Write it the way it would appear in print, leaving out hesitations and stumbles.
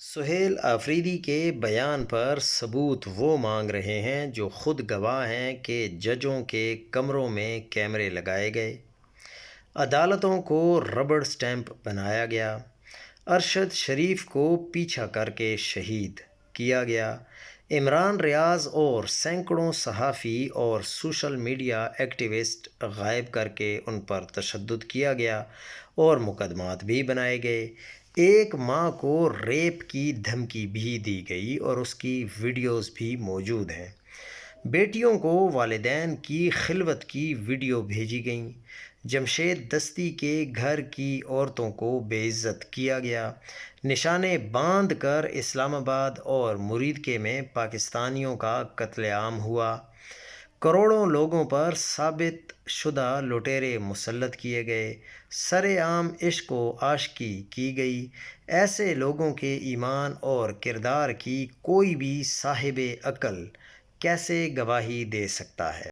سہیل آفریدی کے بیان پر ثبوت وہ مانگ رہے ہیں جو خود گواہ ہیں کہ ججوں کے کمروں میں کیمرے لگائے گئے، عدالتوں کو ربڑ سٹیمپ بنایا گیا، ارشد شریف کو پیچھا کر کے شہید کیا گیا، عمران ریاض اور سینکڑوں صحافی اور سوشل میڈیا ایکٹیوسٹ غائب کر کے ان پر تشدد کیا گیا اور مقدمات بھی بنائے گئے۔ ایک ماں کو ریپ کی دھمکی بھی دی گئی اور اس کی ویڈیوز بھی موجود ہیں۔ بیٹیوں کو والدین کی خلوت کی ویڈیو بھیجی گئیں۔ جمشید دستی کے گھر کی عورتوں کو بے عزت کیا گیا۔ نشانے باندھ کر اسلام آباد اور مریدکے میں پاکستانیوں کا قتل عام ہوا۔ کروڑوں لوگوں پر ثابت شدہ لٹیرے مسلط کیے گئے۔ سرے عام عشق و عاشقی کی گئی۔ ایسے لوگوں کے ایمان اور کردار کی کوئی بھی صاحب عقل کیسے گواہی دے سکتا ہے؟